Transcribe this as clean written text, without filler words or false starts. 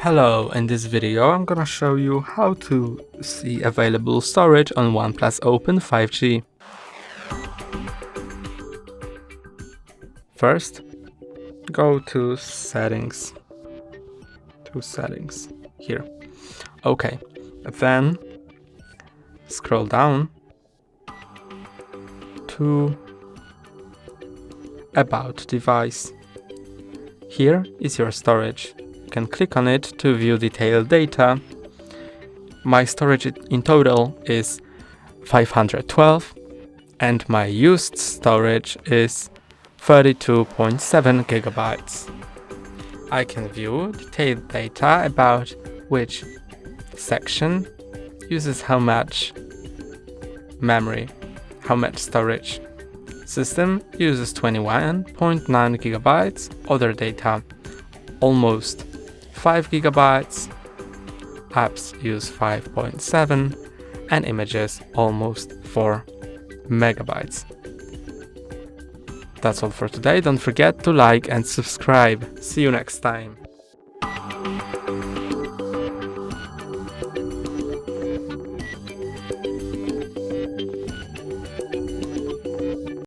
Hello, in this video I'm gonna show you how to see available storage on OnePlus Open 5G. First, go to settings. Here. Okay, then scroll down to About Device. Here is your storage. You can click on it to view detailed data. My storage in total is 512 and my used storage is 32.7 gigabytes. I can view detailed data about which section uses how much memory, how much storage. System uses 21.9 gigabytes, other data almost 5 gigabytes, apps use 5.7, and images almost 4 megabytes. That's all for today. Don't forget to like and subscribe. See you next time.